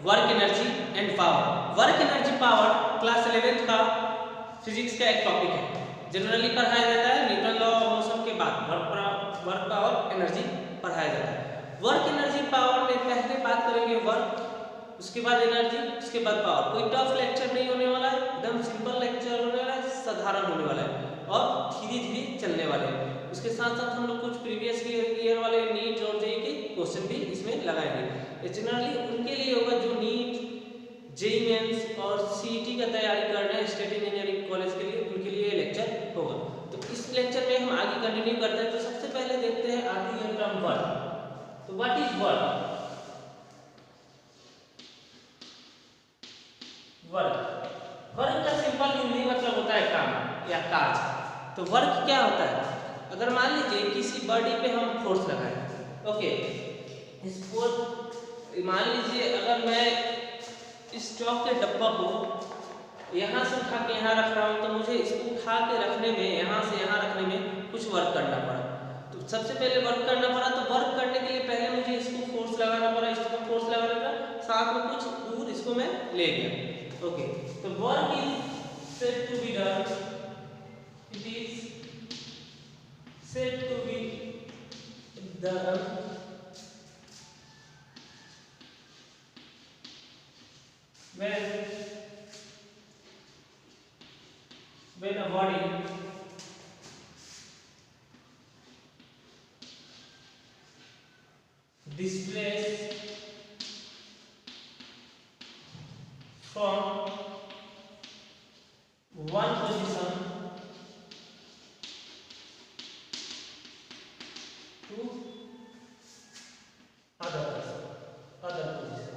Work energy and power. Work energy power class 11th का physics का एक topic है, जनरली पढ़ाया जाता है न्यूटन लॉ ऑफ मोशन के बाद वर्क पावर एनर्जी पढ़ाया जाता है। वर्क एनर्जी पावर में पहले बात करेंगे वर्क, उसके बाद एनर्जी, उसके बाद पावर। कोई टफ लेक्चर नहीं होने वाला है, एकदम सिंपल लेक्चर होने वाला है, साधारण होने वाला है और धीरे धीरे चलने वाले हैं। उसके साथ साथ हम लोग कुछ प्रीवियस ईयर वाले नीट और जेईई के क्वेश्चन भी इसमें लगाएंगे। जनरली उनके लिए होगा जो नीट, जेईई मेंस और सीईटी का तैयारी कर रहे हैं स्टेट इंजीनियरिंग कॉलेज के लिए, उनके लिए लेक्चर होगा। तो इस लेक्चर में हम आगे कंटिन्यू करते हैं। तो सबसे पहले देखते हैं आर्टिकल टर्म वर्क। तो व्हाट इज वर्क? वर्क का सिंपल हिंदी मतलब होता है काम या काज। तो वर्क क्या होता है? अगर मान लीजिए किसी बॉडी पे हम फोर्स लगाएं, ओके, इस फोर्स, मान लीजिए अगर मैं इस चौक के डब्बा को यहाँ से उठा के यहाँ रख रहा हूँ, तो मुझे इसको उठा के रखने में, यहाँ से यहाँ रखने में कुछ वर्क करना पड़ा। तो सबसे पहले वर्क करना पड़ा, तो वर्क करने के लिए पहले मुझे इसको फोर्स लगाना पड़ा, इसको फोर्स लगाना पड़ा, साथ में कुछ दूर इसको मैं ले गया, ओके। तो work is said to be done, it is said to be done when a body displaces from one position to other position।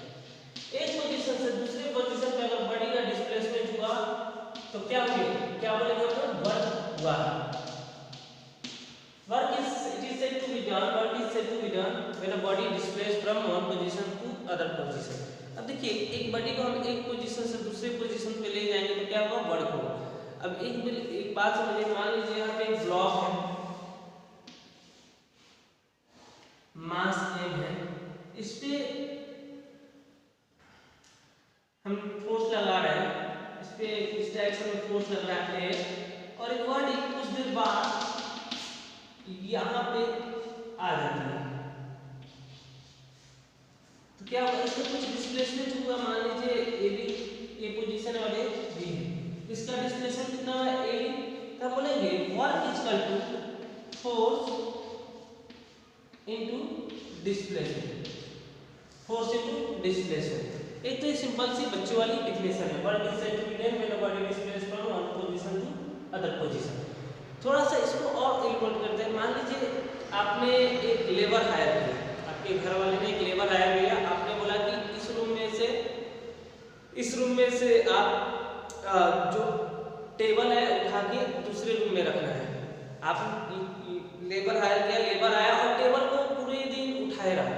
एक पोजीशन से दूसरे पोजीशन पे अगर बॉडी का डिस्प्लेसमेंट हुआ तो क्या बोलेंगे अपन? वर्क हुआ। Work is said to be done, work is said to be done when a body displaced from one position to other position। अब देखिए, एक बॉडी को हम एक पोजीशन से दूसरे पोजीशन पे ले जाएंगे तो क्या होगा? वर्क होगा। अब एक बात समझिए, मान लीजिए यहाँ पे एक ब्लॉक है, मास m है, इस पे हम फोर्स लगा रहे हैं, इस पे इस डायरेक्शन में फोर्स लगाते हैं और एक बॉडी कुछ देर बाद यहाँ पे आ जाती है, तो क्या होगा? इसमें कुछ डिस्प्लेसमेंट हुआ। मान लीजिए ये पोजीशन और ये बी है, इसका डिस्प्लेसमेंट कितना है? ए। तब बोलेंगे work is equal to force into displacement, force into displacement. एक तो ये सिंपल सी बच्चों वाली डेफिनेशन है, work is said to be done when a body displace from one position to other position. थोड़ा सा इसको और इलैबोरेट करते हैं। मान लीजिए आपने एक लेबर हायर किया, आपके घर वाले ने एक लेबर हायर किया, आपने बोला कि इस रूम में से आप जो टेबल है उठा के दूसरे रूम में रखना है। आप लेबर हायर किया, लेबर आया और टेबल को पूरे दिन उठाए रहा,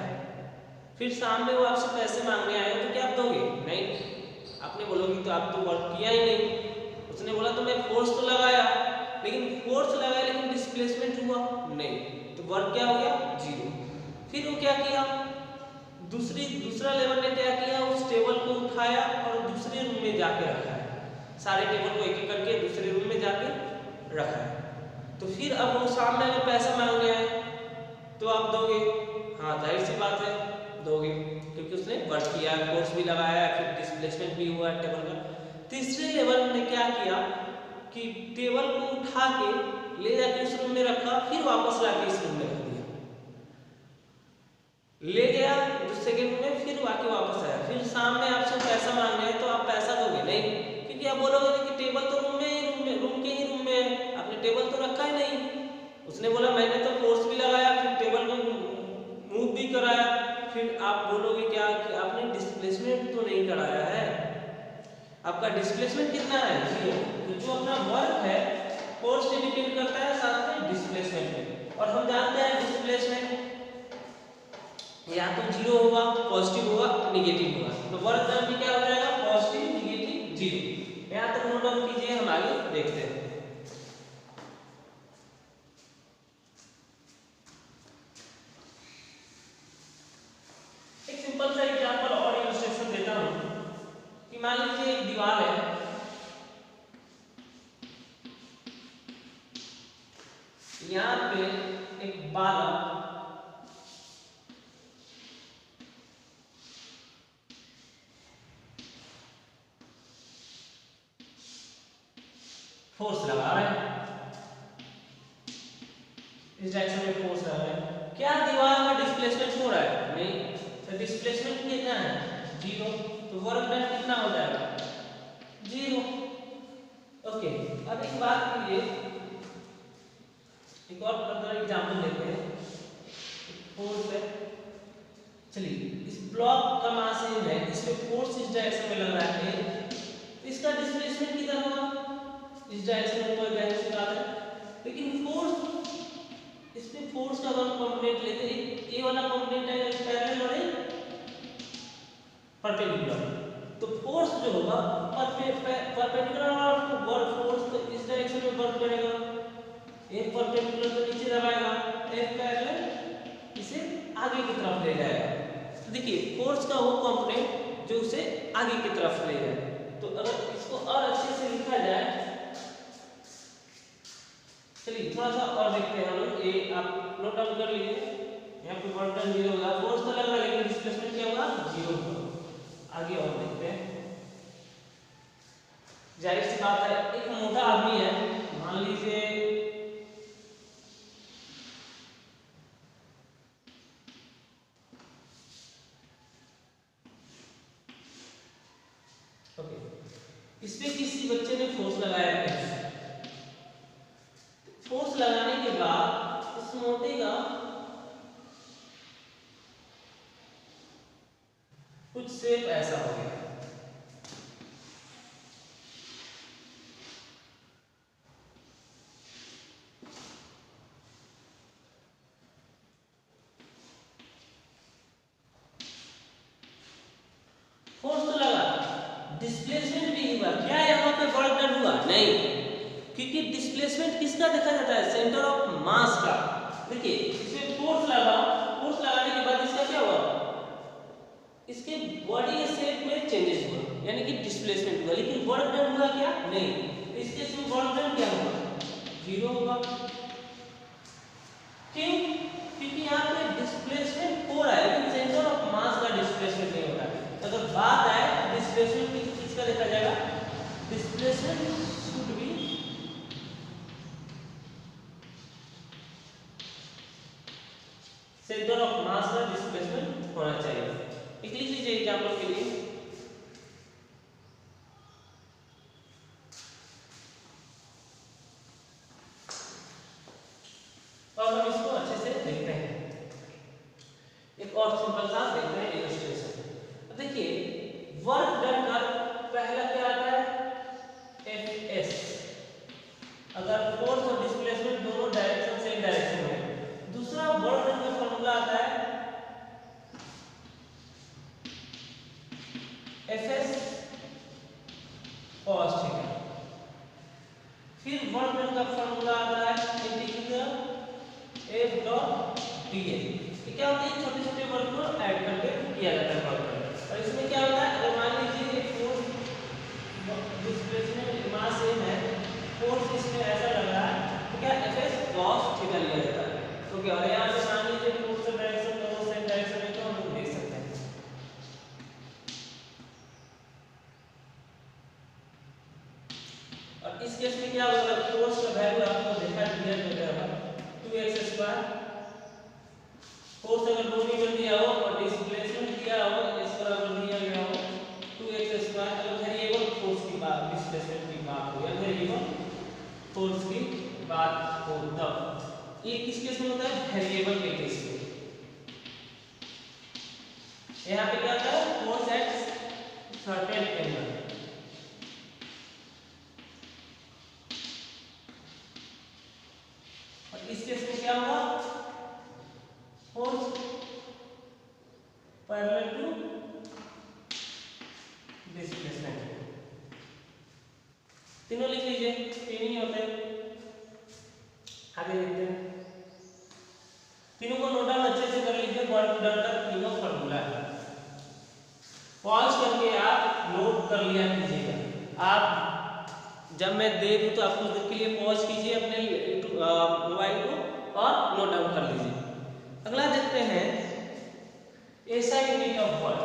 फिर शाम में वो आपसे पैसे मांगने आए तो क्या आप दोगे? नहीं। आपने बोलोगे तो आप तो वर्क किया ही नहीं। उसने बोला तो मैं फोर्स तो लगाया, लेकिन डिस्प्लेसमेंट हुआ नहीं, तो वर्क क्या हो गया? जीरो। फिर वो क्या किया? दूसरा लेबर ने क्या किया? उस टेबल को उठाया और दूसरे रूम में जाके रखा है, सारे टेबल को एक एक करके दूसरे रूम में जाके रखा है। तो फिर अब वो सामने अगर पैसा मांगने आए तो आप दोगे? हाँ, जाहिर सी बात है दोगे, क्योंकि उसने वर्क किया, फोर्स भी लगाया, फिर डिस्प्लेसमेंट भी हुआ टेबल का। तीसरे लेबर ने क्या किया कि टेबल को उठा के ले जाके उस रूम में रखा, फिर वापस लाके इस रूम में रख दिया, ले गया दूसरे के रूम में, फिर आके वापस आया, फिर सामने आपसे पैसा मांगने हैं तो आप पैसा दोगे? नहीं, क्योंकि आप बोलोगे कि टेबल तो रूम के ही रूम में है, आपने टेबल तो रखा ही नहीं। उसने बोला मैंने तो फोर्स भी लगाया, फिर टेबल को मूव भी कराया, फिर आप बोलोगे क्या कि आपने डिस्प्लेसमेंट तो नहीं कराया है, आपका डिस्प्लेसमेंट कितना है? जीरो। तो जो अपना वर्क है फोर्स पे डिपेंड करता है, साथ में डिस्प्लेसमेंट पे, और हम जानते हैं डिस्प्लेसमेंट या तो जीरो होगा, पॉजिटिव होगा, निगेटिव होगा। तो वर्क डन भी क्या हो जाएगा? Positive, negative, zero. यहाँ तक नोट डाउन कीजिए, हम आगे देखते हैं। एक सिंपल सा एग्जांपल और इलस्ट्रेशन देता हूं। कि मान लीजिए एक दीवार है, यहाँ पे एक बालक फोर्स लगा रहा है, इस डायरेक्शन में फोर्स लगा रहा है। क्या दीवार का डिस्प्लेसमेंट हो रहा है? नहीं। तो डिस्प्लेसमेंट कितना है? 0। तो वर्क डन कितना हो जाएगा? 0। ओके, अब एक बात कीजिए, एक और फर्दर एग्जांपल लेते हैं। फोर्स है, चलिए इस ब्लॉक का मास m है, इस पे फोर्स इस डायरेक्शन में लग रहा है, इसका डिस्प्लेसमेंट कितना होगा? इस डायरेक्शन में कोई जाहिर सी बात है, लेकिन फोर्स, इसमें फोर्स का वन कंपोनेंट लेते हैं, ए वाला कंपोनेंट है पैरेलल और परपेंडिकुलर। तो फोर्स जो होगा परपेंडिकुलर और वर्क फोर्स तो इस डायरेक्शन में वर्क करेगा, एक परपेंडिकुलर तो नीचे दबाएगा, एक पैरेलल इसे आगे की तरफ ले जाएगा। तो देखिए फोर्स का वो कंपोनेंट जो उसे आगे की तरफ ले जाए। तो अगर इसको और अच्छे से लिखा जाए, चलिए थोड़ा सा और देखते हैं हम लोग। ये आप नोट डाउन कर लीजिए, यहाँ पे वर्क डन 0 होगा, फोर्स तो लग रहा है लेकिन डिस्प्लेसमेंट क्या होगा? 0 होगा। आगे और देखते हैं। जाहिर सी बात है, एक मोटा आदमी है, मान लीजिए ओके, इस पे किसी बच्चे ने फोर्स लगाया है। फोर्स लगाने के बाद इस मोटे का कुछ शेप ऐसा हो गया। फोर्स तो लगा, डिस्प्लेसमेंट भी हुआ, क्या यहाँ पे वर्क डन हुआ? नहीं, क्योंकि डिस्प्लेसमेंट किसका देखा जाता है? सेंटर ऑफ मास का। देखिए इसमें फोर्स लगा, फोर्स लगाने के बाद इसका क्या हुआ? इसके बॉडी के शेप में चेंजेस हुआ, यानी कि डिस्प्लेसमेंट हुआ, लेकिन वर्क डन हुआ क्या? नहीं। इसके इसमें वर्क डन क्या होगा? 0 होगा। क्यों? क्योंकि यहाँ पे डिस्प्लेसमेंट हो रहा है, लेकिन सेंटर ऑफ मास का डिस्प्लेसमेंट नहीं हो रहा है। अगर बात आए डिस्प्लेसमेंट किसका देखा जाएगा? Displacement should be centre of mass का डिस्प्लेसमेंट होना चाहिए। एक लिख लीजिए एग्जांपल के लिए, और हम इसको अच्छे से देखते हैं। एक और सिंपल सा देखते हैं इलस्ट्रेशन। देखिए वर्क डन का पहला क्या आता है? Fs। अगर फोर्स और डिस्प्लेसमेंट दोनों डायरेक्शन सेम डायरेक्शन में। दूसरा वर्क डन का फॉर्मूला आता है Fs cos थीटा। फिर वर्क डन का फॉर्मूला आता है इंटीग्रल F डॉट dA। क्या होता है? छोटे छोटे वर्क को ऐड करके किया जाता है वर्क डन। और इसमें क्या होता है? अगर मान लीजिए एक फोर्स डिस्प्लेसमेंट मास सेम है, फोर्स इसमें ऐसा लग रहा है, तो क्या Fs cos थीटा लिया जाता है। तो क्या है? यहाँ पे मान लीजिए फोर्स का डायरेक्शन दोनों सेम डायरेक्शन में, तो हम लोग देख सकते हैं। और इस केस में क्या होगा? फोर्स का वैल्यू आपको देखा दिया जाएगा 2x²। फोर्स अगर दो मीटर दिया हो और डिस्प्लेसमेंट दिया हो इस बराबर दिया गया हो 2x²। अगर वेरिएबल फोर्स की बात, डिस्प्लेसमेंट की बात हो या वेरिएबल फोर्स की बात हो, तब ये किस केस में होता है? वेरिएबल के केस में। यहाँ पे क्या होता है? Force at certain angle. और इस केस में क्या होगा? Force parallel to displacement. तीनों लिख लीजिए, तीन ही होते हैं। आगे देखते हैं, तीनों को नोट डाउन अच्छे से कर लीजिए। वर्क डन का तीनों फॉर्मूला है, पॉज करके आप नोट कर लिया कीजिएगा। आप जब मैं दे दूं तो आप कुछ देर के लिए पॉज कीजिए अपने मोबाइल को और नोट डाउन कर लीजिए। अगला देखते हैं ऐसा यूनिट ऑफ वर्क।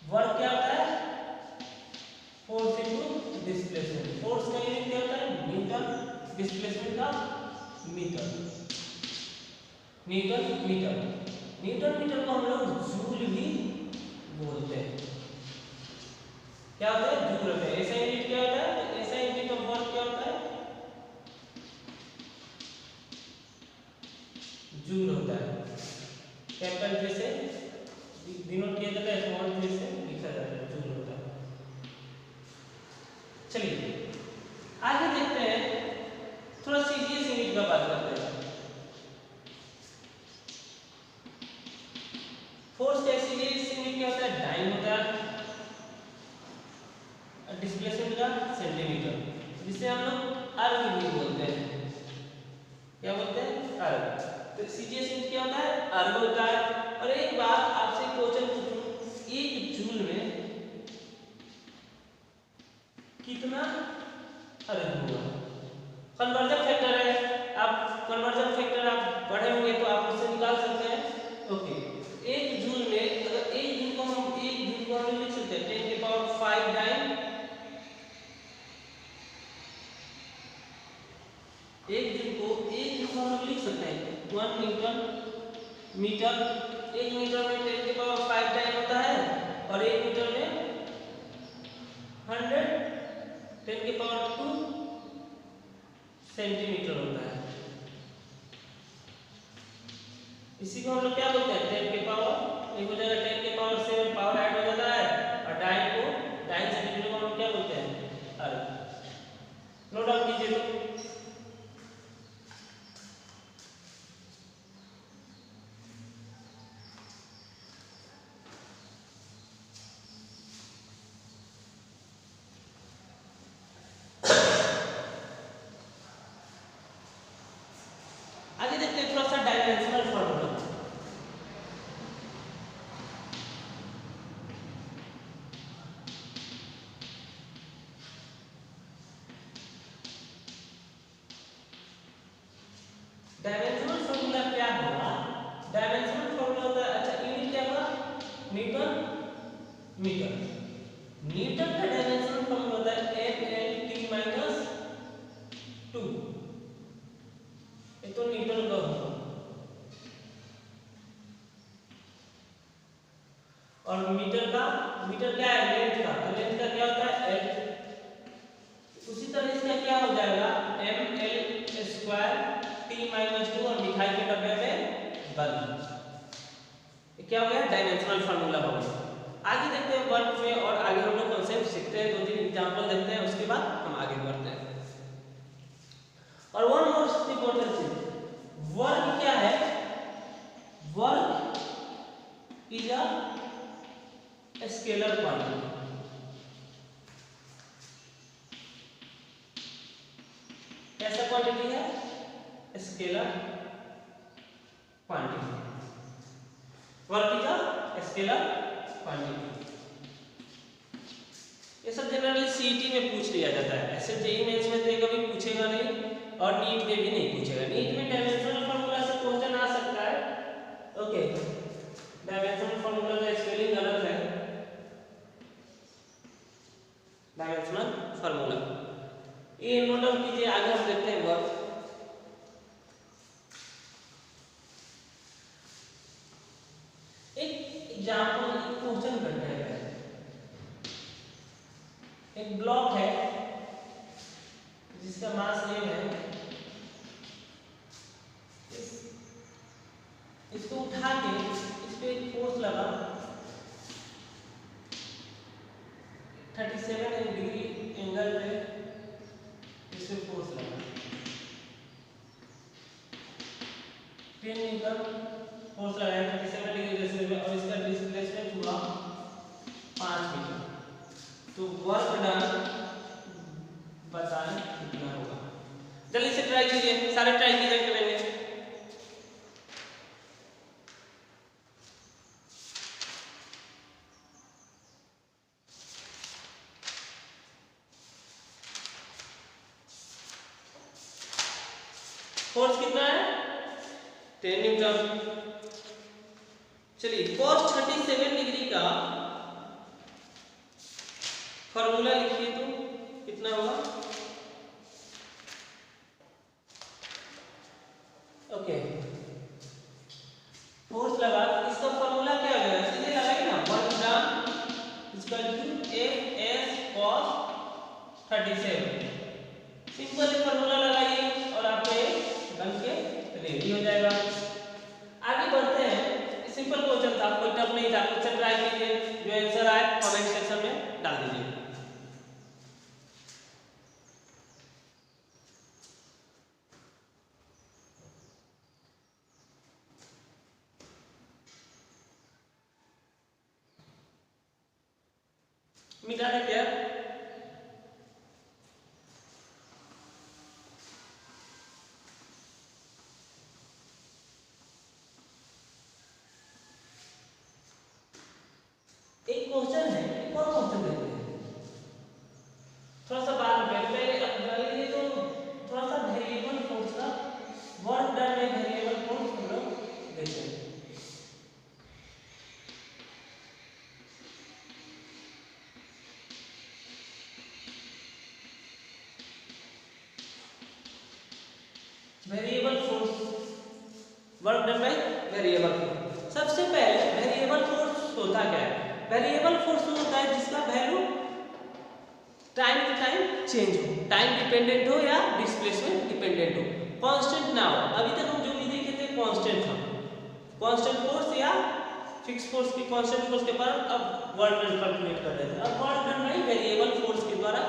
वर्क क्या होता है? Force into displacement. फोर्स का यूनिट क्या होता है? न्यूटन। डिस्प्लेसमेंट का metre. Newton metre. Newton metre को हम लोग जूल भी बोलते हैं। क्या होता है? जूल होता है। ऐसा यूनिट क्या होता है? ऐसा यूनिट ऑफ वर्क क्या होता है? जूल होता है। कैपिटल जे से डिनोट किया जाता है, स्मॉल जे से लिखा जाता है, जूल होता है। चलिए आगे देखते हैं, थोड़ा सीरियस यूनिट का बात करते हैं। फोर्स का सीरियस यूनिट क्या होता है? डाइन होता है। डिस्प्लेसमेंट का सेंटीमीटर, जिसे हम लोग अर्ग भी बोलते हैं। क्या बोलते हैं? अर्ग। तो सीरियस यूनिट क्या होता है? अर्ग होता है। और एक बात आपसे क्वेश्चन पूछूं, एक जूल में कितना अर्ग हुआ? कन्वर्जन फैक्टर है, आप कन्वर्जन फैक्टर आप पढ़े होंगे तो आप उससे निकाल सकते हैं। ओके, एक जूल में अगर एक जूल को हम लिख सकते हैं 10 की पावर 5 डाइन। एक जूल को हम लिख सकते हैं 1 न्यूटन मीटर। एक मीटर में 10 की पावर 5 डाइन होता है और एक मीटर में 100 10 की पावर 2 सेंटीमीटर होता है। इसी को हम लोग क्या बोलते हैं? 10 के पावर, एक हो जाएगा 10 के पावर 7 पावर ऐड हो जाता है, और डाइन सेंटीमीटर को हम लोग क्या बोलते हैं? अर्ग। नोट डाउन कीजिए। तो आगे देखते हैं थोड़ा सा डायमेंशनल फॉर्मूला। डायमेंशनल फॉर्मूला क्या होगा? डायमेंशनल फॉर्मूला होता है, अच्छा यूनिट क्या होगा? Newton metre. न्यूटन का डायमेंशनल फॉर्मूला होता है NLT माइनस 2। ये तो न्यूटन का होगा। और मीटर क्या है? लेंथ का। तो लेंथ का क्या होता है? L। उसी तरह इसका क्या हो जाएगा? ML स्क्वायर T माइनस 2 और मिठाई के डब्बे में बंद। क्या हो गया? डायमेंशनल फार्मूला हो गया। आगे देखते हैं वर्क में, और आगे हम लोग कॉन्सेप्ट सीखते हैं, 2-3 एग्जांपल देखते हैं, उसके बाद हम आगे बढ़ते हैं। और वन मोस्ट इंपॉर्टेंट चीज, वर्क क्या है? Work is a scalar quantity. कैसा क्वांटिटी है? Scalar quantity. Work is a scalar quantity. ये सब जनरली सीईटी में पूछ लिया जाता है, ऐसे जेईई मेंस में तो कभी पूछेगा नहीं, और नीट में भी नहीं पूछेगा। नीट में डायमेंशनल फार्मूला से क्वेश्चन आ सकता है। ओके, डायमेंशनल फार्मूला का स्पेलिंग अलग है। डायमेंशनल फार्मूला ये नोट डाउन कीजिए। आगे हम देखते हैं वर्क। एक एग्जांपल, एक क्वेश्चन करते हैं। एक ब्लॉक है जिसका मास m है, इसको उठा के इस पे एक फोर्स लगा 37 डिग्री एंगल पे, इस पे फोर्स लगा 10 न्यूटन फोर्स लगाया 37 डिग्री से, और इसका डिस्प्लेसमेंट हुआ 5 मीटर। तो वर्क डन बताएं कितना होगा? जल्दी से ट्राई कीजिए, सारे ट्राई कीजिए करेंगे। फोर्स कितना है 10 न्यूटन। चलिए cos 37 डिग्री का फॉर्मूला लिखिए तो कितना होगा। ओके फोर्स लगा, इसका फॉर्मूला क्या हो जाएगा, सीधे लगाइए ना 1 gram equal to F S cos 37। Simple formula लगाइए और आपके बन के रेडी हो जाएगा। आगे बढ़ते हैं, सिंपल क्वेश्चन था, कोई टफ नहीं था, कुछ ट्राई कीजिए, जो आंसर आए कमेंट सेक्शन में डाल दीजिए। मिटा दे क्या, एक क्वेश्चन है, एक और क्वेश्चन देखते हैं, थोड़ा सा बाद में पहले अपना लीजिए। तो थोड़ा सा वेरिएबल फोर्स का वर्क डन में वेरिएबल फोर्स हम लोग देखते हैं। Variable force work done by variable force. सबसे पहले वेरिएबल फोर्स होता क्या है, वेरिएबल फोर्स होता है जिसका value time to time change हो, टाइम डिपेंडेंट हो या डिस्प्लेसमेंट डिपेंडेंट हो, कांस्टेंट ना हो। अभी तक हम जो भी देखे थे कांस्टेंट था, कांस्टेंट फोर्स या फिक्स फोर्स की कांस्टेंट फोर्स के बाद अब वर्क डन कैलकुलेट कर रहे थे, अब work done by variable force के द्वारा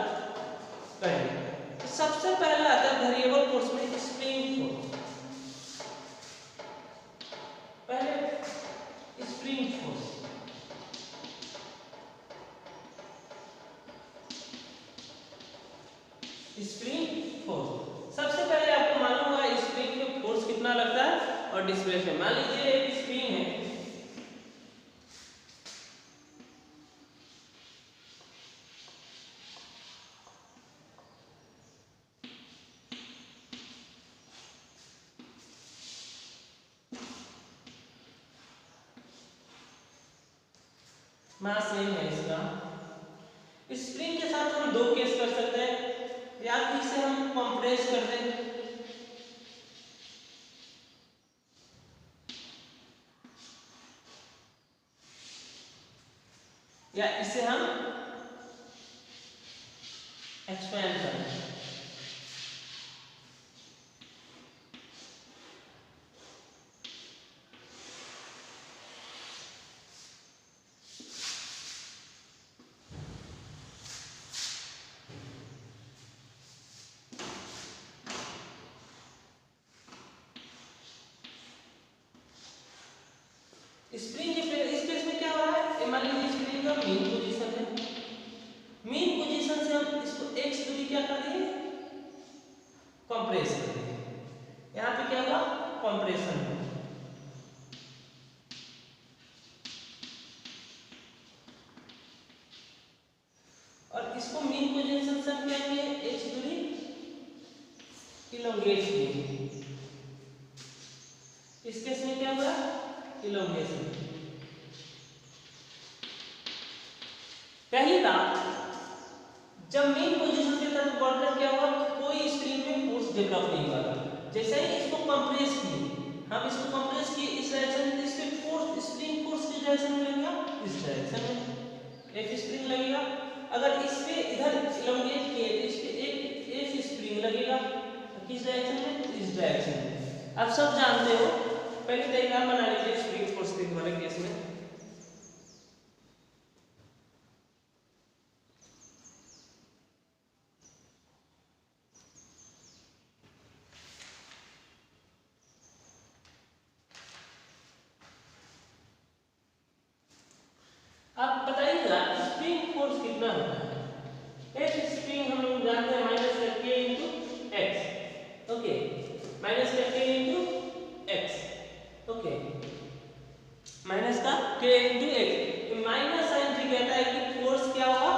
करेंगे। तो सबसे पहला आता है वेरिएबल फोर्स में स्प्रिंग फोर्स। पहले स्प्रिंग फोर्स, स्प्रिंग फोर्स सबसे पहले आपको मालूम होगा स्प्रिंग में फोर्स कितना लगता है और डिस्प्लेसमेंट। मान लीजिए एक स्प्रिंग है, मास सेम है इसका। स्प्रिंग के साथ हम दो केस कर सकते हैं, या तो इसे हम कंप्रेस कर दें, या इसे हम एक्सपेंड कर दें। स्प्रिंग इस केस में क्या हो रहा है, मान लीजिए स्प्रिंग का मेन पोजीशन है, मेन पोजीशन से हम इसको x दूरी क्या कर दिए, कंप्रेस कर दिए। यहाँ पे क्या हुआ, कंप्रेशन हुआ। और इसको मेन पोजीशन से हम क्या किए, x दूरी इलोंगेट किए। इस केस में क्या हुआ, इलोंगेशन। पहली बात, जब मेन पोजीशन के तरफ बढ़ना क्या हुआ, कोई स्प्रिंग में फोर्स डेवलप नहीं हुआ। जैसे ही इसको कंप्रेस किए, हम इसको कंप्रेस किए इस डायरेक्शन में, इस पे फोर्स स्प्रिंग फोर्स किस डायरेक्शन में लगेगा, इस डायरेक्शन में एक स्प्रिंग लगेगा। अगर इस पे इधर इलोंगेट किए तो इस पे एक स्प्रिंग लगेगा, किस डायरेक्शन में, इस डायरेक्शन में। आप सब जानते हो, पहले डायग्राम बना लीजिए स्प्रिंग फोर्स के वाले केस में। आप बताइएगा स्प्रिंग फोर्स कितना होता है। एक स्प्रिंग हम लोग जानते हैं minus k into x, okay, minus k into x, okay, minus का k into x. Minus sign से कहता है कि फोर्स क्या होगा,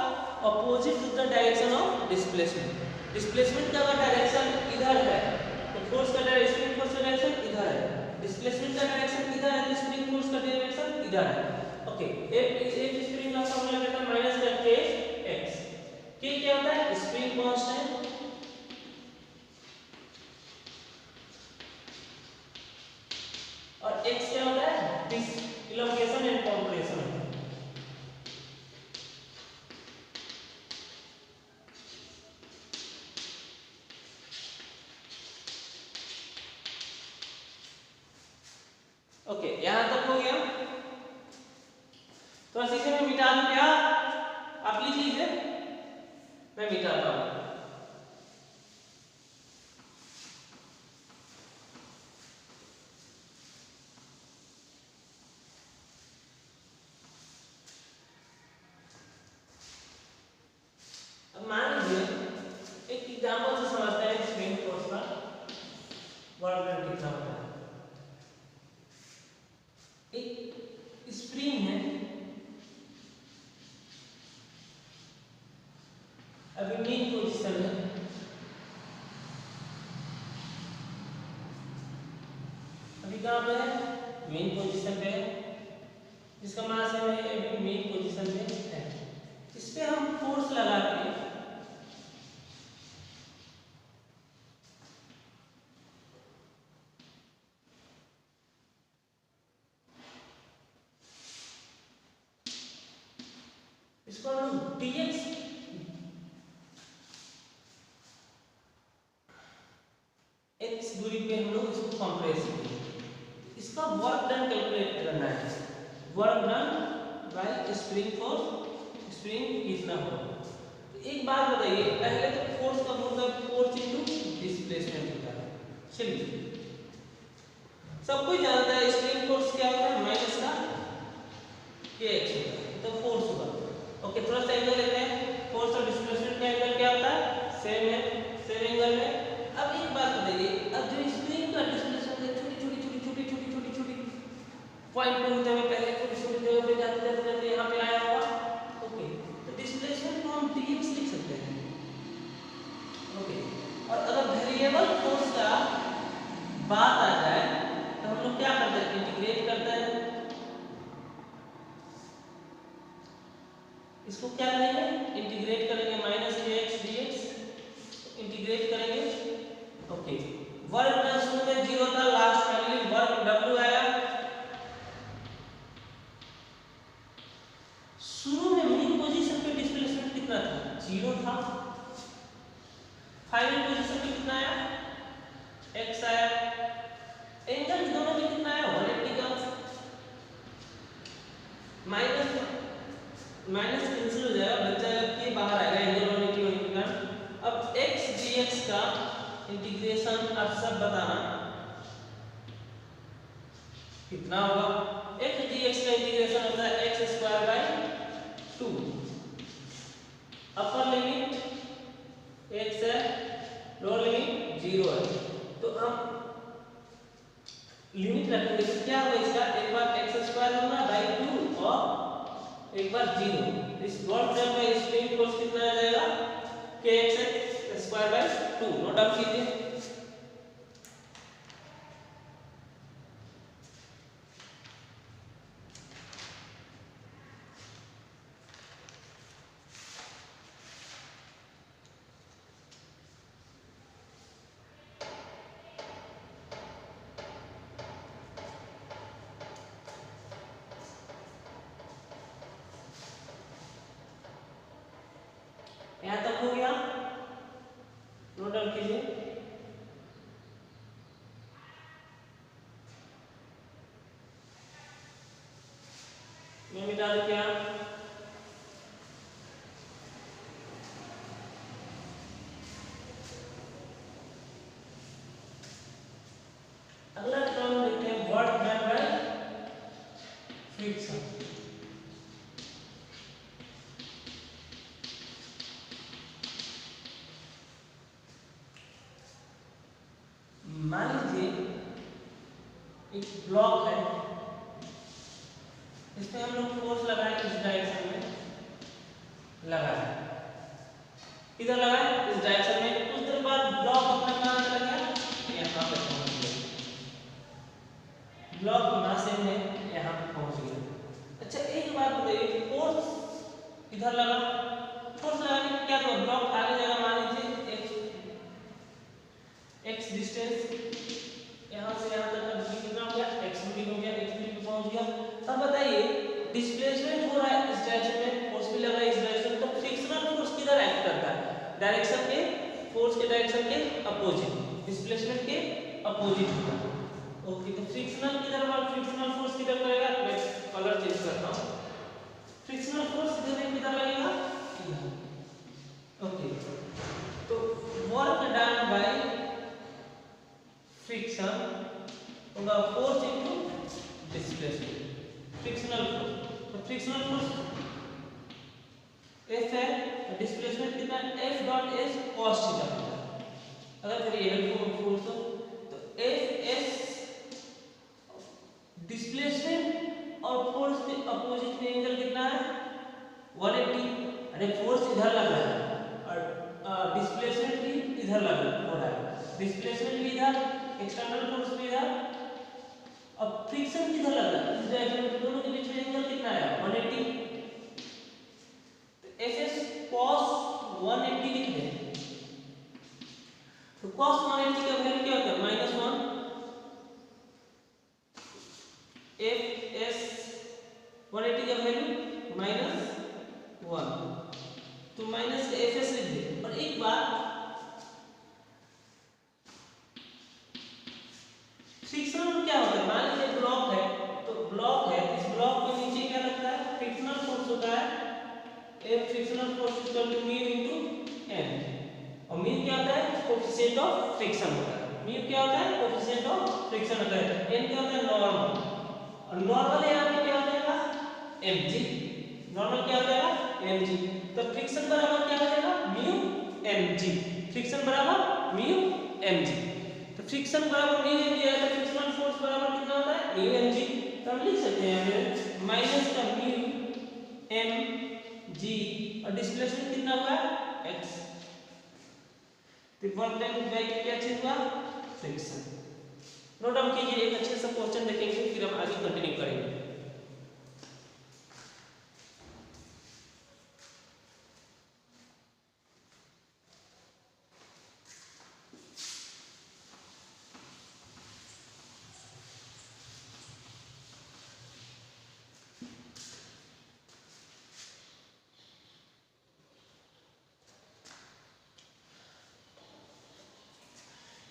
opposite to the direction of displacement. Displacement का अगर डायरेक्शन इधर है तो फोर्स का डायरेक्शन, स्प्रिंग फोर्स का डायरेक्शन इधर है, डिस्प्लेसमेंट का डायरेक्शन इधर है, तो स्प्रिंग फोर्स का डायरेक्शन इधर है। ओके, एक स्प्रिंग का फॉर्मूला कहता है माइनस करके x। के क्या होता है? स्प्रिंग कांस्टेंट और x क्या होता है? Dislocation and compression. ओके, यहां तक हो गया। तो इसी से मैं मिटा दूं क्या? आप लिख लीजिए, मैं मिटाता हूं। अब मान लीजिए एक एग्जांपल से समझते हैं स्प्रिंग फोर्स का वर्क डन कितना होता है। एक स्प्रिंग है, अभी मेन पोजीशन है, अभी कहां पे है? मेन पोजीशन पे है, जिसका मास है अभी मेन पोजीशन पे है। इस पे हम फोर्स लगा के इसको हम dx x दूरी पे हम लोग इसको कंप्रेस करेंगे। इसका वर्क डन कैलकुलेट करना है, work done by spring force, spring कितना होगा। तो एक बात बताइए, पहले तो फोर्स का मतलब फोर्स इनटू डिस्प्लेसमेंट होता है। चलिए, सब कोई जानता है स्प्रिंग फोर्स क्या होता है? माइनस का kx होता है, तो फोर्स होगा। ओके, थोड़ा सा एंगल लेते हैं। फोर्स और डिस्प्लेसमेंट का एंगल क्या होता है? सेम है, सेम एंगल है। अब एक बात बताइए, अब जो स्प्रिंग का डिस्प्लेसमेंट है छोटी पॉइंट पे होते हुए पहले छोटी जगह पे जाते यहाँ पे आया होगा। ओके, तो डिस्प्लेसमेंट को हम dx लिख सकते हैं। ओके, और अगर वेरिएबल फोर्स का बात आ जाए तो हम लोग क्या करते हैं? इंटीग्रेट करते हैं। इसको क्या करेंगे? इंटीग्रेट करेंगे, माइनस kx dx इंटीग्रेट करेंगे। ओके, वर्क डन शुरू में 0 था, लास्ट फाइनली वर्क w आया। शुरू में मेन पोजीशन पे डिस्प्लेसमेंट कितना था? 0 था। फाइनल पोजीशन पे कितना आया? x आया। एंगल दोनों में कितना आया? 180 का। माइनस कैंसिल हो जाएगा, बच जाएगा कि बाहर आएगा एंगल 180 होने के कारण। अब x dx का इंटीग्रेशन आप सब बताना कितना होगा। x dx का इंटीग्रेशन होता है x² 2। अपर लिमिट x है, लोअर लिमिट 0 है, तो हम लिमिट रखेंगे तो क्या होगा इसका? एक बार x² होगा बाई 2 और एक बार 0। इस work done by spring force कितना आ जाएगा? kx² by 2। नोट डाउन कीजिए। यहां तक हो गया, नोट डाउन कीजिए। मैं मिटा दूं क्या? अगला टर्म देखते हैं, वर्क डन बाय फ्रिक्शन। मान लीजिए एक ब्लॉक है, इसमें हम लोग फोर्स लगाए, इस डायरेक्शन में लगाए, इधर लगाए इस डायरेक्शन में। कुछ देर बाद ब्लॉक अपना कहां चला गया? यहाँ ब्लॉक होना सेम है, यहाँ पे पहुंच गया। अच्छा एक बात बताइए, फोर्स इधर लगा, फोर्स लगाने में क्या तो ब्लॉक आगे जाएगा, मान लीजिए एक्स डिस्टेंस यहाँ से यहाँ तक का दूरी कितना हो गया, एक्स दूरी हो गया, एक्स दूरी पे पहुंच गया। अब बताइए डिस्प्लेसमेंट हो रहा है इस डायरेक्शन में, फोर्स भी लगा है इस डायरेक्शन, तो फ्रिक्शनल फोर्स किधर एक्ट करता है, डायरेक्शन के फोर्स के डायरेक्शन के अपोजिट, डिस्प्लेसमेंट के अपोजिट होता है। ओके तो फ्रिक्शनल किधर वाला, फ्रिक्शनल फोर्स किधर लगेगा, मैं कलर चेंज करता हूं, फ्रिक्शनल फोर्स किधर लगेगा, ओके तो वर्क डन बाय फ्रिक्शन होगा force into displacement, frictional force, तो फ्रिक्शनल फोर्स F है, डिस्प्लेसमेंट कितना है, F dot S cos theta, अगर फिर ये फोर्स हो तो F S डिस्प्लेसमेंट और फोर्स के अपोजिट में एंगल कितना है 180, अरे फोर्स इधर लग रहा है और डिस्प्लेसमेंट भी इधर लग रहा है, डिस्प्लेसमेंट भी इधर, एक्सटर्नल फोर्स भी इधर, अब फ्रिक्शन किधर लग रहा है इस डायरेक्शन में, दोनों के बीच में एंगल कितना है 180, तो Fs cos 180 लिख दें, तो cos 180 का वैल्यू क्या होता है -1, Fs 180 का वैल्यू -1, तो माइनस Fs लिख दे। और एक बात फ्रिक्शनल क्या होता है, मान लीजिए ब्लॉक है, तो ब्लॉक है, इस ब्लॉक के नीचे क्या लगता है फ्रिक्शनल फोर्स होता है, F frictional force equal to mu into m, और म्यू क्या होता है कोएफिशिएंट ऑफ फ्रिक्शन होता है, म्यू क्या होता है कोएफिशिएंट ऑफ फ्रिक्शन होता है, n क्या होता है नॉर्मल, और नॉर्मल यहाँ पे क्या हो जाएगा mg, नॉर्मल क्या हो जाएगा mg, तो फ्रिक्शन बराबर क्या हो जाएगा म्यू mg, फ्रिक्शन बराबर म्यू mg, तो फ्रिक्शन बराबर म्यू mg है, तो फ्रिक्शनल फोर्स बराबर कितना होता है म्यू mg, तो हम लिख सकते हैं यहाँ पे माइनस का म्यू mg और डिस्प्लेसमेंट कितना हुआ x, तो वर्क डन बाय क्या चीज हुआ फ्रिक्शन। नोट डाउन कीजिए, एक अच्छे सा क्वेश्चन देखेंगे फिर हम आगे कंटिन्यू करेंगे।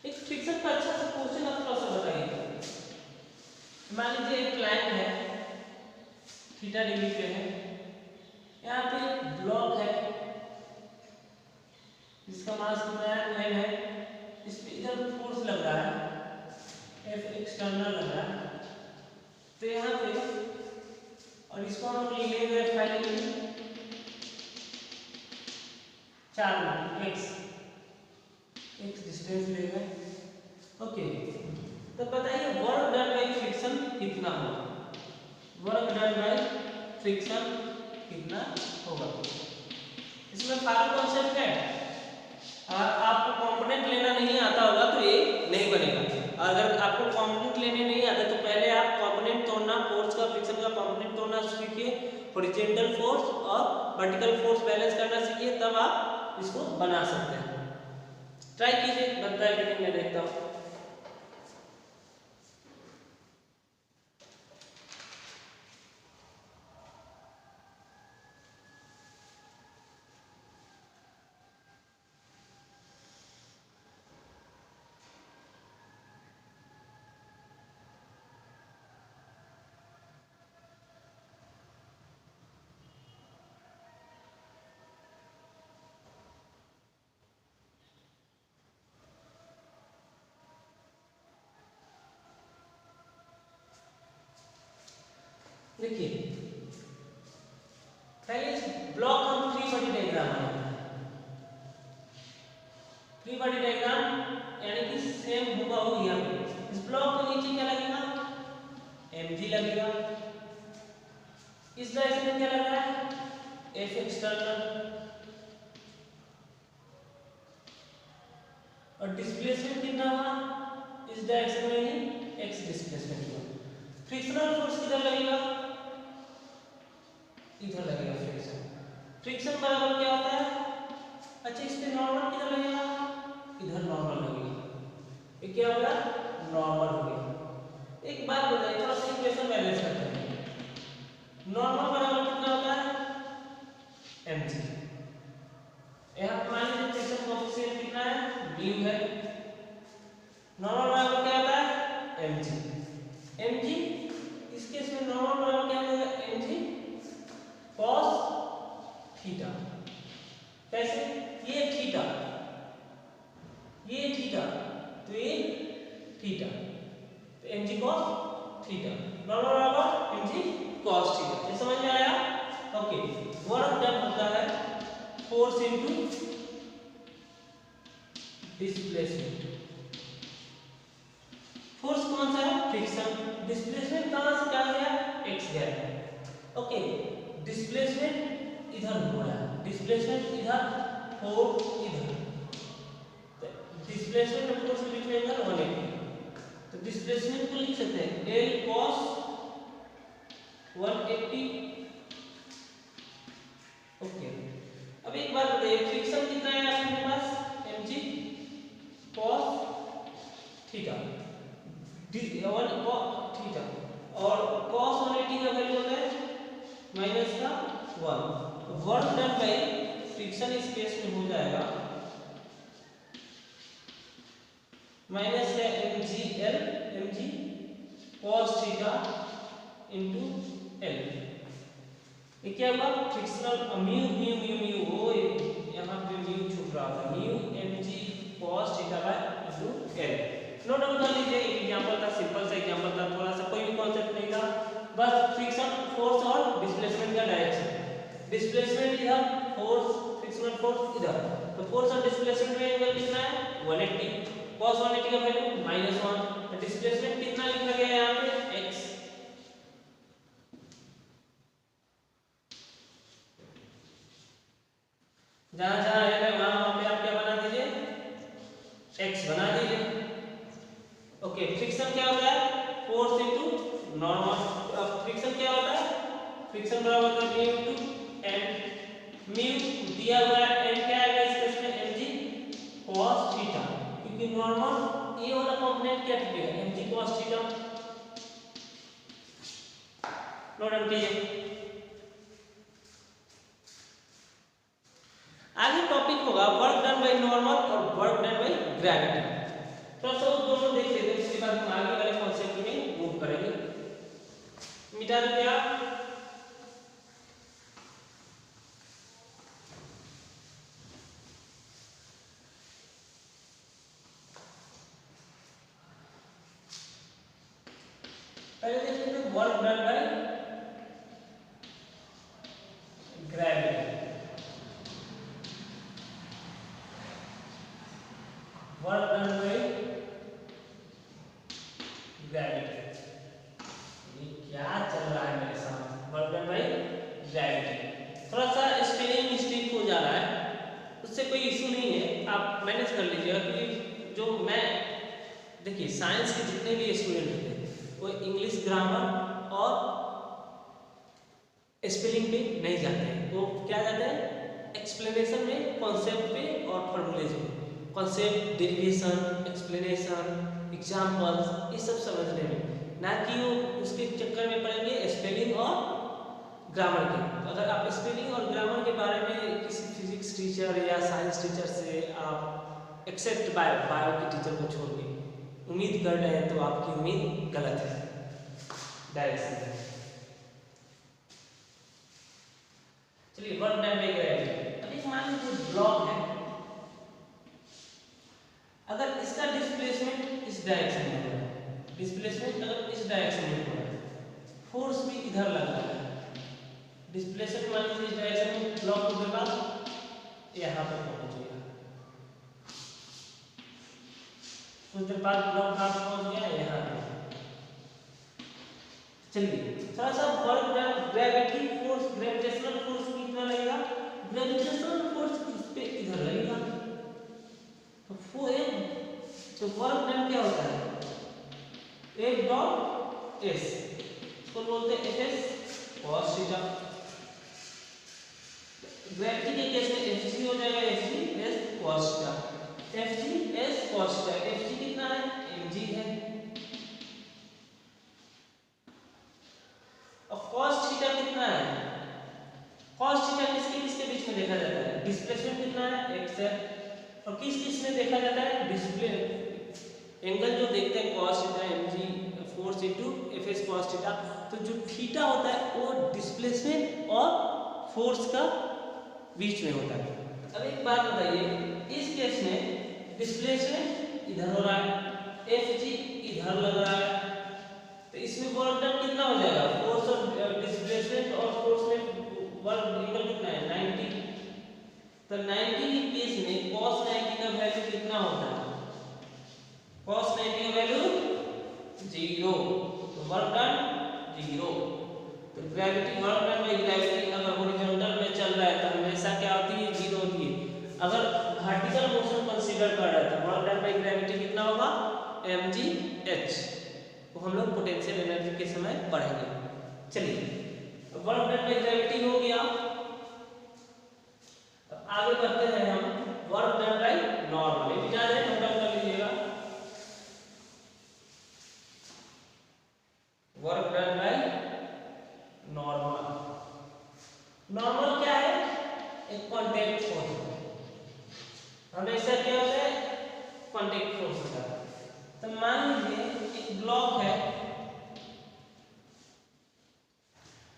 एक फ्रिक्शन का अच्छा सा क्वेश्चन आप थोड़ा सा बताइए, मान लीजिए एक प्लैंक है, थीटा डिग्री पे है, यहाँ पे एक ब्लॉक है जिसका मास कितना है m है, इस पे इधर फोर्स लग रहा है F एक्सटर्नल लग रहा है, तो यहाँ पे और इसको हम लोग ले गए फाइनली 4 x डिस्टेंस ले गए, ओके तो बताइए वर्क डन बाय फ्रिक्शन कितना होगा, वर्क डन बाय फ्रिक्शन कितना होगा, इसमें फाइनल कॉन्सेप्ट है, आपको कंपोनेंट लेना नहीं आता होगा तो ये नहीं बनेगा, अगर आपको कंपोनेंट लेने नहीं आता तो पहले आप कंपोनेंट तोड़ना, फोर्स का फ्रिक्शन का कंपोनेंट तोड़ना सीखिए, हॉरिजॉन्टल फोर्स और वर्टिकल फोर्स बैलेंस करना सीखिए, तब आप इसको बना सकते हैं। ट्राई कीजिए, बनता है कि नहीं मैं देखता हूँ। देखिए पहले इस ब्लॉक हम फ्री बॉडी डायग्राम बनाएंगे, फ्री बॉडी डायग्राम यानी कि सेम होगा हो यहाँ पे, इस ब्लॉक के नीचे क्या लगेगा mg लगेगा, इस डायरेक्शन में क्या लग रहा है F एक्सटर्नल, और डिस्प्लेसमेंट कितना हुआ इस डायरेक्शन में ही x डिस्प्लेसमेंट हुआ, फ्रिक्शनल फोर्स किधर लगेगा, इधर लगेगा फ्रिक्शन। फ्रिक्शन बराबर क्या होता है, अच्छा इस पे नॉर्मल किधर लगेगा, इधर नॉर्मल लगेगा, ये क्या होगा, नॉर्मल हो गया। एक बात बताइए, थोड़ा सा इक्वेशन बैलेंस करते हैं। नॉर्मल बराबर कितना होता है, mg। यहाँ पर मान लीजिए फ्रिक्शन कोएफिशिएंट कितना है, म्यू है। नॉर्मल बराबर क्या होता है, mg। mg इस केस में नॉर्मल बराबर क्या हो जाएगा, mg cos थीटा। कैसे, ये थीटा, ये थीटा, तो ये थीटा, तो mg cos थीटा, नॉर्मल बराबर mg cos थीटा। ये समझ में आया, ओके। वर्क डन होता है फोर्स इनटू डिस्प्लेसमेंट। फोर्स कौन सा है, फ्रिक्शन। डिस्प्लेसमेंट कहां से क्या गया, x गया, ओके। डिस्प्लेसमेंट इधर हो रहा है, डिस्प्लेसमेंट इधर और इधर, डिस्प्लेसमेंट और फोर्स के बीच में एंगल 180, तो डिस्प्लेसमेंट को लिख सकते हैं L cos 180, ओके। अब एक बात बताइए, फ्रिक्शन कितना है आपके पास, mg cos थीटा, थीटा, और cos 180 का वैल्यू होता है माइनस का 1। वर्क डन बाय फ्रिक्शन इस केस में हो जाएगा माइनस है mg cos theta into l। ये क्या होगा, frictional mu mu mu mu, वो यहाँ पे म्यू छुप रहा था, mu mg cos theta by into l। Note down कर लीजिए, एक एग्जांपल था, सिंपल सा एग्जांपल था, थोड़ा सा कोई भी कॉन्सेप्ट नहीं था, बस फ्रिक्शन फोर्स और डिस्प्लेसमेंट का डायरेक्शन। डिस्प्लेसमेंट इधर, फोर्स फ्रिक्शनल फोर्स इधर, तो फोर्स और डिस्प्लेसमेंट में एंगल कितना है 180, cos 180 का वैल्यू -1, तो डिस्प्लेसमेंट कितना लिखा गया है यहाँ पे x। जहां जहां है वहां पे आप क्या बना दीजिए, x बना दीजिए, ओके। फ्रिक्शन क्या होता है, फोर्स इनटू नॉर्मल। फ्रिक्शन क्या होता है, फ्रिक्शन बराबर होता है म्यू इनटू n। म्यू दिया हुआ है, n क्या आएगा इस केस में, mg cos थीटा, क्योंकि नॉर्मल ये वाला कंपोनेंट क्या टिकेगा, mg cos theta. Note down कीजिए। आगे टॉपिक होगा वर्क डन बाय नॉर्मल और वर्क डन बाय ग्रेविटी। तो सब दोनों देख लेते हैं, उसके बाद हम आगे वाले कॉन्सेप्ट में मूव करेंगे। मिटा दो क्या, पहले देख लेते हैं work done by gravity. Work done by gravity, ये क्या चल रहा है मेरे साथ, वर्क डन बाय ग्रेविटी। थोड़ा सा स्पेलिंग मिस्टेक हो जा रहा है, उससे कोई इशू नहीं है, आप मैनेज कर लीजिएगा, क्योंकि जो मैं देखिए साइंस के जितने भी स्टूडेंट होते हैं वो इंग्लिश ग्रामर और स्पेलिंग पे नहीं जाते हैं, वो क्या जाते हैं एक्सप्लेनेशन में, कॉन्सेप्ट पे और फॉर्मूलेज में। कॉन्सेप्ट, डेरिवेशन, एक्सप्लेनेशन, एग्जांपल्स, ये सब समझने में, ना कि वो उसके चक्कर में पड़ेंगे स्पेलिंग और ग्रामर के। तो अगर आप स्पेलिंग और ग्रामर के बारे में किसी फिजिक्स टीचर या साइंस टीचर से आप एक्सेप्ट बायो के टीचर को छोड़ के उम्मीद कर रहे हैं तो आपकी उम्मीद गलत है, डायरेक्शन। चलिए वर्क डन बाय ग्रेविटी। अब एक मान लीजिए ब्लॉक है, अगर इसका डिस्प्लेसमेंट इस डायरेक्शन में हो रहा है, डिस्प्लेसमेंट अगर इस डायरेक्शन में हो रहा है, फोर्स भी इधर लग रहा है, डिस्प्लेसमेंट मान लीजिए इस डायरेक्शन में, ब्लॉक के बाद यहाँ पर पहुंच गया, कुछ देर बाद ब्लॉक कहाँ पहुंच गया, यहाँ पे। चलिए थोड़ा सा work done gravity force, gravitational force कितना लगेगा, ग्रेविटेशनल फोर्स इस पे इधर लगेगा, तो वर्क डन क्या होता है, एक डॉट एस, इसको बोलते हैं F S cos theta. Gravity के केस में एफ जी हो जाएगा F G S cos theta, F G S cos theta. F G कितना है, एम जी है, और कॉस थीटा कितना है, कॉस थीटा किसके किसके बीच में देखा जाता है, डिस्प्लेसमेंट कितना है, एक्स है, और किस किस में देखा जाता है, डिस्प्ले एंगल जो देखते हैं cos theta M G force into F S cos theta. तो जो थीटा होता है वो डिस्प्लेसमेंट और फोर्स का बीच में होता है। अब एक बात बताइए, इस केस में डिस्प्लेसमेंट इधर हो रहा है, एफ जी इधर लग रहा है, तो इसमें वर्क डन कितना हो जाएगा, फोर्स और डिस्प्लेसमेंट और फोर्स में वर्क एंगल कितना है 90। तो 90 के केस में cos 90 का वैल्यू कितना होता है, cos 90 का वैल्यू 0, तो वर्क डन 0। तो gravity work done by gravity अगर हॉरिजॉन्टल में चल रहा है तो हमेशा क्या होती है, 0 होती है। अगर वर्टिकल मोशन कंसीडर कर रहा है तो वर्क डन बाय ग्रेविटी कितना होगा, mgh। तो हम लोग पोटेंशियल एनर्जी के समय पढ़ेंगे। चलिए वर्क डन बाय ग्रेविटी हो गया, आगे बढ़ते हैं हम वर्क डन बाय नॉर्मल। ये भी जान रहे नोट डाउन कर लीजिएगा, work done by normal. Normal क्या है, एक कांटेक्ट फोर्स, हमेशा क्या होता है, कांटेक्ट फोर्स होता है। तो मान लीजिए एक ब्लॉक है,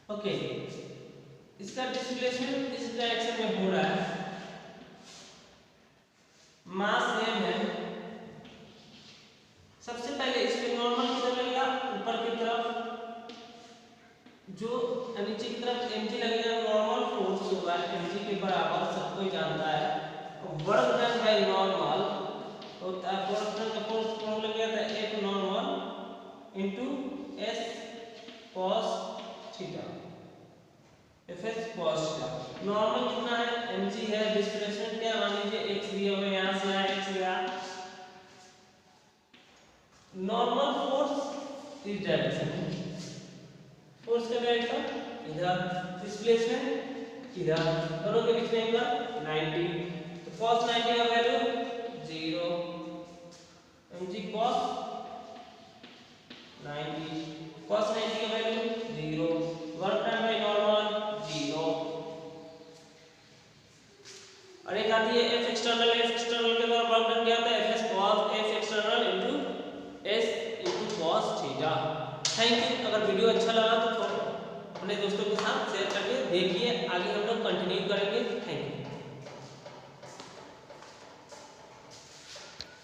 ओके, इसका डिस्प्लेसमेंट इस डायरेक्शन में हो रहा है, मास m है। सबसे पहले इस पे नॉर्मल किधर लगेगा, ऊपर की तरफ, जो नीचे की तरफ mg लगेगा, नॉर्मल फोर्स होगा mg के बराबर, सब कोई जानता है। वर्क डन बाय नॉर्मल होता है, वर्क डन का फोर्स कौन लगेगा था, F normal into s cos theta, Fs cos theta. Normal कितना है, mg है, डिस्प्लेसमेंट क्या मान लीजिए x दिया हुआ है, यहां से यहां x गया, नॉर्मल फोर्स इस डायरेक्शन में, फोर्स का डायरेक्शन इधर, डिस्प्लेसमेंट इधर, दोनों के बीच में एंगल 90। तो cos 90 का वैल्यू 0, mg cos 90, cos 90 का value 0, work done by normal 0। और एक आती है F एक्सटर्नल, F एक्सटर्नल के द्वारा वर्क डन क्या होता है, Fs cos F external into S into cos theta. Thank you. अगर वीडियो अच्छा लगा तो अपने दोस्तों के साथ शेयर करके देखिए, आगे हम लोग कंटिन्यू करेंगे। Thank you.